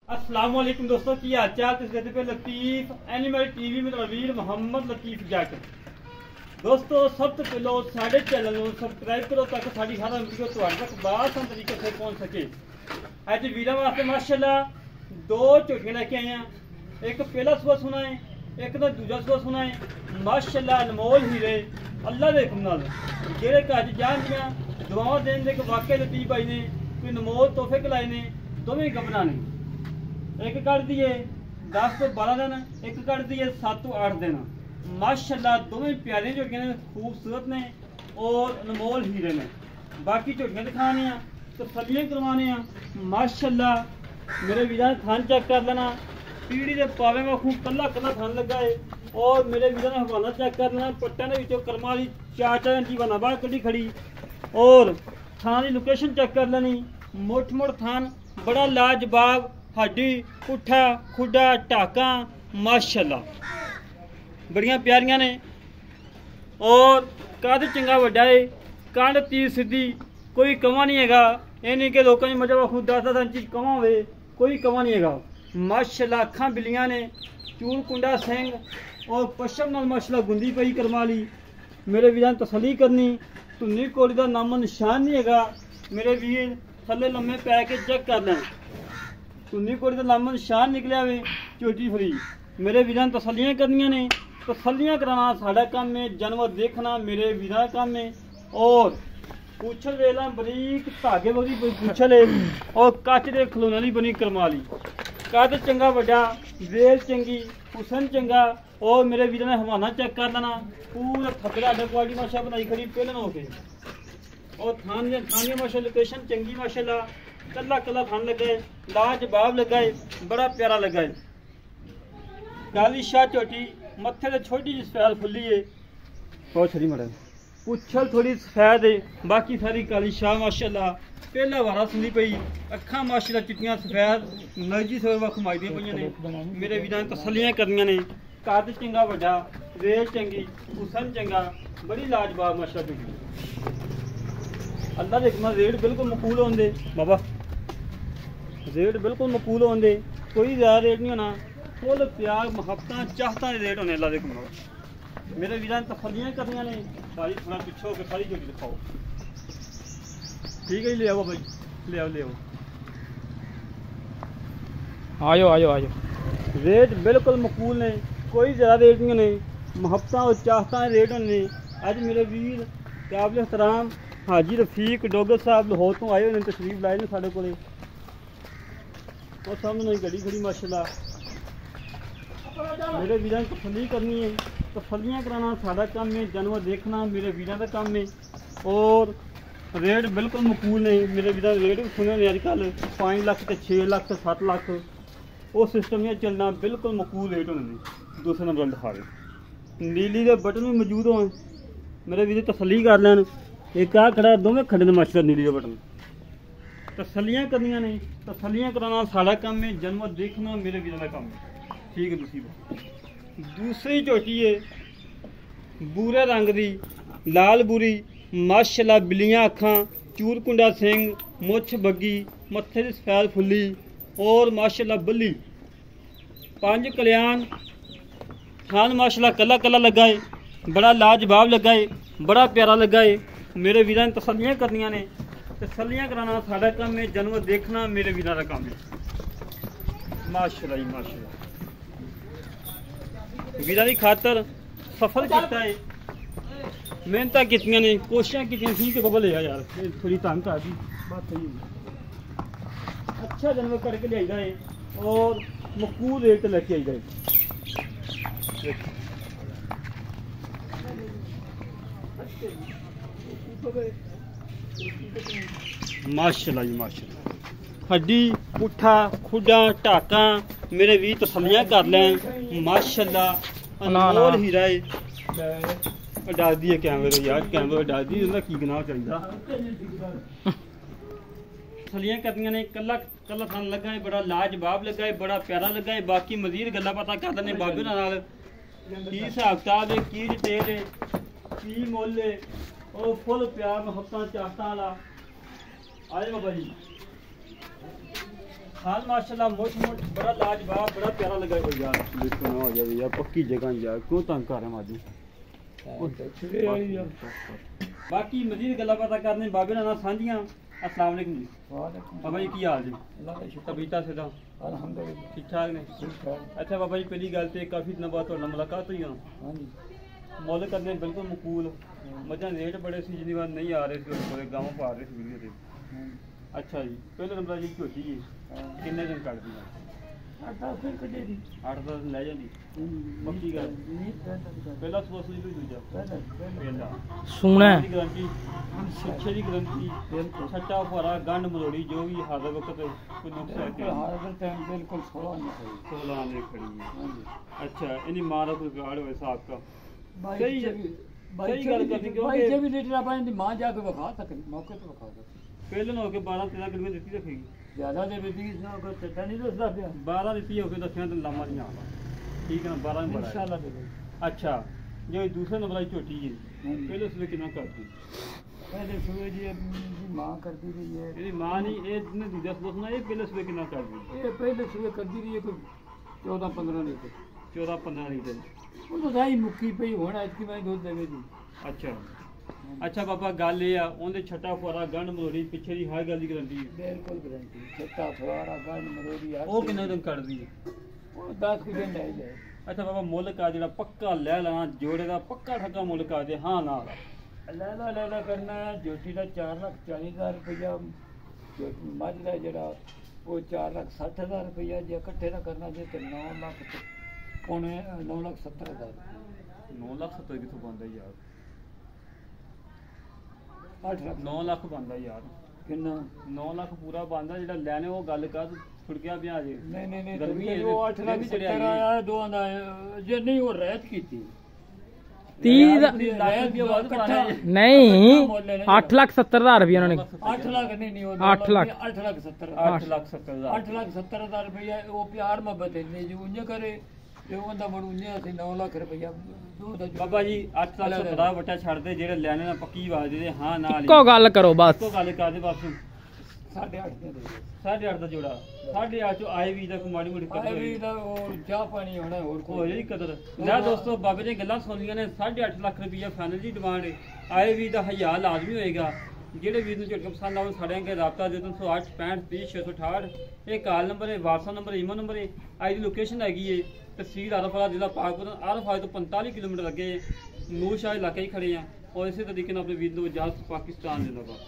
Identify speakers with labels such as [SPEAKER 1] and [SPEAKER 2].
[SPEAKER 1] अस्सलाम वालेकुम दोस्तों की हाल चाल। तुम पे लतीफ एनिमल टीवी में वीर मोहम्मद लतीफ जाकर दोस्तों सब तो पहले साढ़े चैनल को सबसक्राइब करो ताकि साड़ी सारा वीडियो तुम्हारे तक बासान तरीके से पहुंच सके। अज वीर वास्ते माशाल्लाह दो झोटियां लेके आए हैं। एक पहला सुबह सुना है, एक तो दूजा सुबह सुना है। माशाल्लाह अनमोल हीरे अल्लाह के हुक्म नाल जेड़े घर जान दियां दुआवां देने के वाकई लतीफ भाई ने कोई अनमोल तोहफे खिलाए ने। दोवें गबना ने, एक कर दिए 10 तो 12 दिन, एक कर दिए 7 तो 8 दिन। माशाल्लाह दोवें प्यारे झोटियां ने, खूबसूरत ने और अनमोल हीरे ने। बाकी झोटियां दिखाने तसल्लियां करवाने। माशाल्लाह मेरे वीरा ने थान चेक कर लेना, पीढ़ी के पावे में खूब कला कला थान लगा है। और मेरे वीरा ने हवाना चेक कर लेना, पट्टियां के विचों कर्मा वाली 4-4 इंची हवाना बाहर कड़ी खड़ी। और थान की लोकेशन चेक कर लेनी, मुठ मुठ थान बड़ा लाजवाब, हड्डी पुट्ठा खुडा टाका माशाल्लाह बड़ियां प्यारियां ने। और कद चंगा वड्डा है, कंड तीर सीधी, कोई कमा नहीं हैगा। ये नहीं कि लोगों की मजा खुद 10-10 इंची कमा हो, कोई कमा नहीं हैगा। माशाल्लाह अखां बिलियां ने, चूल कुंडा सिंह और पश्चिम नाल माशाल्लाह गुंदी पई करवा ली। मेरे वीरां ने तसली करनी, धुन्नी कोड़ी का नामो निशान नहीं हैगा। मेरे वीर थले लम्मे पै के चेक कर लें, धुन्नी कोड़ी का नामो निशान निकलिया वे झोटी फ्री। मेरे वीरां ने तसलियां करनियां ने, तसलियां कराना साडा काम है, जानवर देखना मेरे वीरां दा काम है। और पूछल वेला बरीक धागे वाली पूछल है और कच के खिलौने वाली बनी करमा ली। कद चंगा वड्डा, वेल चंगी, हुसन चंगा। और मेरे वीरां ने हवाना चेक कर लेना, पूरा थपड़ा अड्डा क्वालिटी माशा बनाई खड़ी पहले हो के। और थान माशा लोकेशन चंगी माशाल्लाह, कला कला थान लगा है, लाजवाब लगा है, बड़ा प्यारा लगा है। काली शाह झोटी, मत्थे से छोटी जी सफेद फुली है, बहुत छड़ी मड़ा पुछल थोड़ी सफेद है, बाकी सारी काली शाह माशाल्लाह। पहला वारा सुनी पई, अखा माशाल्लाह चिट्टियां सफेद नरजी से घुमाई दी पई ने। मेरे वीरां ने तसलियां करनियां ने, कद चंगा वड्डा, वेल चंगी, हुसन चंगा, बड़ी लाजवाब माशाल्लाह। अल्लाह दे हुक्म रेट बिल्कुल मकूल होंदे बाबा, रेट बिल्कुल मकूल होंदे, कोई ज़्यादा रेट नहीं होना। फुल प्यार मुहब्बत चाहता रेट होने अल्लाह दे हुक्म। मेरे वीरां ने तसलियां करनियां ने। सारी थोड़ा पिछो के सारी झोटी दिखाओ, ठीक है जी, ले आओ भाई, ले आओ ले आओ,
[SPEAKER 2] आयो आयो आयो।
[SPEAKER 1] रेट बिल्कुल मकूल ने, कोई ज़्यादा रेट नहीं होने, मुहब्बत और चाहता रेट होने। अज मेरे वीर काबिल एहतराम हाजी रफीक डोगर साहब लाहौर तो आए हुए तशरीफ लाए ने साढ़े को। और सामने नहीं गड्डी खड़ी माशाल्लाह। मेरे वीरां ने तसल्ली करनी है, तसल्लियां कराना साडा काम है, जानवर देखना मेरे वीरां का काम है। और रेट बिल्कुल मकूल ने। मेरे वीरां रेट भी सुने ने अजकल 5 लाख से 6 लाख से 7 लाख, वो सिस्टम नहीं चलना, बिल्कुल मकूल रेट होने ने। दूसरे नंबर दिखा रहे नीली के बटन भी मौजूद हो, मेरे वीर तसल्ली कर लैन। एक आ खड़ा, दोवें खड़े ने माशाल्लाह नीली के बटन। तसल्लियां करनियां ने, तसल्लियां कराना साडा काम है, जानवर देखना मेरे वीरां का काम है, ठीक है। दूसरी झोटी है बूरे रंग की, लाल बूरी माशाल्लाह, बिलियां अखां, चूर कुंडा सिंह, मुछ बग्गी, मत्थे की सफेद फुली और माशाल्लाह बल्ली, 5 कल्याण थान माशाल्लाह कला कला लगा है, बड़ा लाजवाब लगा है, बड़ा प्यारा लगा है। मेरे वीरां ने तसल्लियां करनियां ने, तसल्लियां कराना साडा काम है, जानवर देखना मेरे वीरां का काम है। माशाल्लाह जी माशाल्लाह, वीरां की खातर सफर किया है, मेहनत कीतियां ने, कोशिशें कीतियां सी कि बाबा ले आ यार, थोड़ी तंग कर दी बात सही है। अच्छा जानवर करके ले आईदा है और मकूल रेट लेके आईदा है। माशाल्लाह जी माशाल्लाह, हड्डी पुट्ठा खुडा टाका मेरे भी तसलियां कर लें माशाल्लाह। अनमोल हीरा है, डाल दिए कैमरे यार, कैमरे डाल दी की गनाह चाहिए। तसलियां करनियां ने, कला कला थान लगा है, बड़ा लाजवाब लगा है, बड़ा प्यारा लगा है। बाकी मजीद गल्लां पता कर लेने बाबे नाल, की हिसाब किताब है, की डिटेल है, की मुल है। और फुल प्यार मुहब्बत चाहता वाला आए बाबा जी। हाल माशाल्लाह मोट मोट बड़ा लाजवाब बड़ा प्यारा लगा यार। देखो ना हो जाए यार पक्की जगह यार क्यों तंग कर रहे माजू। बाकी मजीद गल्लां बातां करने बाबे नाल सांझियां। अस्सलाम वालेकुम जी। बाबा जी की हाल जी? तबीयत से
[SPEAKER 3] अल्हम्दुलिल्लाह
[SPEAKER 1] ठीक ठाक ने? अच्छा बाबा जी पहली गल तो काफ़ी दिन बाद तुहाडे नाल मुलाकात हुई होना।
[SPEAKER 3] हाँ जी
[SPEAKER 1] मुल करने बिल्कुल मकूल मझां रेट बड़े सी जिन्नी बार नहीं आ रहे थे थोड़े गाँव पा रहे थे वीडियो ते। अच्छा जी पहले नंबर जी झोटी जी किन्ने दिन कट दी?
[SPEAKER 3] 8-10 दिन कटे दी
[SPEAKER 1] 8-10 दिन लै जांदी पक्की गल। पहला सोच ली दूजा पहला
[SPEAKER 2] सूना
[SPEAKER 1] दी गारंटी पिछे दी गारंटी छट्टा फुहारा गंढ मरोड़ी जो भी हर वक्त कोई नुक्स है कि
[SPEAKER 3] हर टाइम बिल्कुल 16
[SPEAKER 1] आने खड़ी है।
[SPEAKER 3] हाँ जी
[SPEAKER 1] अच्छा इन्हीं मां का कोई गाड़ हो साहब का
[SPEAKER 3] भाई
[SPEAKER 1] सही
[SPEAKER 3] भाई
[SPEAKER 1] सही गल करनी
[SPEAKER 3] भाई
[SPEAKER 1] क्योंकि
[SPEAKER 3] जब भी लीटर आप इन मां जाके विखा सकते मौके पे विखा सकते
[SPEAKER 1] पहले ना होके 12-13 किलो दी रखेगी
[SPEAKER 3] ज्यादा दे भी 20 को चट्टा नहीं दसदा पिया
[SPEAKER 1] 12 दी होके दसिया तो लामा नहीं आता ठीक है ना 12 में बड़ा है।
[SPEAKER 3] इंशाल्लाह दे दे
[SPEAKER 1] अच्छा जो दूसरे नंबर की झोटी है
[SPEAKER 3] हाँ जी।
[SPEAKER 1] पहले उसमें कितना करती
[SPEAKER 3] पहले सुबह जी मां करती रही है
[SPEAKER 1] ये मां नहीं ये ने दी 10 ना ये पहले उसमें कितना करती
[SPEAKER 3] ये पहले सुबह करती रही है कोई 14-15 लीटर
[SPEAKER 1] 14-15 लीटर
[SPEAKER 3] वो तो दाई मुक्की पई होना इसकी मैं दूध देवे दी
[SPEAKER 1] अच्छा अच्छा बाबा गल ये आ ਉਹਦੇ ਛੱਟਾ ਫੁਆਰਾ ਗੰਢ ਮਰੋੜੀ ਪਿੱਛੇ ਦੀ ਹਰ ਗੱਲ ਦੀ ਗਾਰੰਟੀ ਹੈ
[SPEAKER 3] बिल्कुल गारंटी छत्ता फवारा गंड मरोड़ी
[SPEAKER 1] ਉਹ ਕਿੰਨੇ ਦਿਨ ਕੱਢਦੀ ਹੈ?
[SPEAKER 3] वो 10 कुछ दिन ले जाए
[SPEAKER 1] ਅੱਛਾ ਬਾਬਾ ਮੁੱਲ ਕਾ ਜਿਹੜਾ ਪੱਕਾ ਲੈ ਲਾਂ ਜੋੜੇ ਦਾ ਪੱਕਾ ਠੱਗਾ ਮੁੱਲ ਕਾ ਦੇ ਹਾਂ ਨਾਲ
[SPEAKER 3] लैला करना है जोटी का 4,40,000 रुपया मझ का जरा वो 4,60,000 रुपया जे इकट्ठे का करना जे तो 9 लाख पौने 9,70,000
[SPEAKER 1] 9 ਲੱਖ 70 ਕਿਥੋਂ ਬੰਦਾ ਯਾਰ
[SPEAKER 3] 8 लाख
[SPEAKER 1] 9 ਲੱਖ ਬੰਦਾ ਯਾਰ
[SPEAKER 3] किन्ना
[SPEAKER 1] 9 ਲੱਖ ਪੂਰਾ ਬੰਦਾ ਜਿਹੜਾ ਲੈਣੇ ਉਹ ਗੱਲ ਕਰ ਫੁੜਕਿਆ ਪਿਆ ਜੇ
[SPEAKER 3] नहीं
[SPEAKER 1] गर्मी है,
[SPEAKER 3] वो 8 लाख
[SPEAKER 1] गर्मी चढ़ी आई
[SPEAKER 3] 70 आया दो आंदा जे नहीं वो रहत की थी
[SPEAKER 2] 30 ਦਾ
[SPEAKER 1] ਲੱਖ ਰੁਪਏ ਵੱਧ ਪਾਣਾ ਹੈ।
[SPEAKER 2] ਨਹੀਂ 8,70,000 ਰੁਪਏ ਉਹਨਾਂ ਨੇ
[SPEAKER 3] 8 लाख नहीं वो
[SPEAKER 2] 8 लाख
[SPEAKER 3] 8 लाख 70
[SPEAKER 1] 8 ਲੱਖ 70,000
[SPEAKER 3] 8,70,000 रुपया वो प्यार मोहब्बत है जो उन्हें करे जो उनका बड़ उन्हें असि 9 लाख रुपया दो दा
[SPEAKER 1] ਬਾਬਾ ਜੀ 8 ਲੱਖ 70 ਵਟਾ ਛੱਡ ਦੇ ਜਿਹੜੇ ਲੈਣੇ ਨਾਲ ਪੱਕੀ ਆਵਾਜ਼ ਦੇ ਹਾਂ ਨਾਲ
[SPEAKER 2] ਇੱਕੋ ਗੱਲ ਕਰੋ ਬਸ
[SPEAKER 1] ਇੱਕੋ ਗੱਲ ਕਰਦੇ ਬਸ
[SPEAKER 3] 8.5 दे दे
[SPEAKER 1] 8.5 ਦਾ ਜੋੜਾ 8.5 ਚੋਂ ਆਏ ਵੀ ਦਾ ਕੋਈ ਮਾੜੀ ਮੋਟੀ
[SPEAKER 3] ਆਏ
[SPEAKER 1] ਕਦਰ
[SPEAKER 3] ਵੀ
[SPEAKER 1] ਹੋਈ
[SPEAKER 3] ਦਾ ਉਹ ਚਾਹ ਪਾਣੀ ਹੋਣਾ ਹੋਰ
[SPEAKER 1] ਹੋ
[SPEAKER 3] ਕੋਈ
[SPEAKER 1] ਜਿਹੜੀ ਕਦਰ ਲੈ ਦੋਸਤੋ ਬਾਬੇ ਦੀਆਂ ਗੱਲਾਂ ਸੁਣੀਆਂ ਨੇ 8.5 ਲੱਖ ਰੁਪਈਆ ਫਾਈਨਲ ਦੀ ਡਿਮਾਂਡ ਹੈ ਆਏ ਵੀ ਦਾ 1000 ਲਾਜ਼ਮੀ ਹੋਏਗਾ ਜਿਹੜੇ ਵੀਰ ਨੂੰ ਝਟਕਾ ਪਸੰਦ ਆਵੇ ਸਾਡੇ ਨਾਲ ਰਾਬਤਾ ਦੇ 308 65 30 668 ਇਹ ਕਾਲ ਨੰਬਰ ਹੈ WhatsApp ਨੰਬਰ ਈਮੇਲ ਨੰਬਰ ਹੈ ਅੱਜ ਦੀ ਲੋਕੇਸ਼ਨ ਹੈਗੀ ਹੈ ਤਹਿਸੀਲ ਆਰਫਾਲਾ ਜ਼ਿਲ੍ਹਾ ਪਾਕਪੁਰ ਆਰਫਾਲਾ ਤੋਂ 45 ਕਿਲੋਮੀਟਰ ਲੱਗੇ ਨੂਰ ਸ਼ਾਹ ਇਲਾਕੇ ਹੀ ਖੜੇ ਆ और इसी तरीके से अपने वीर को इजाजत पाकिस्तान जिंदाबाद।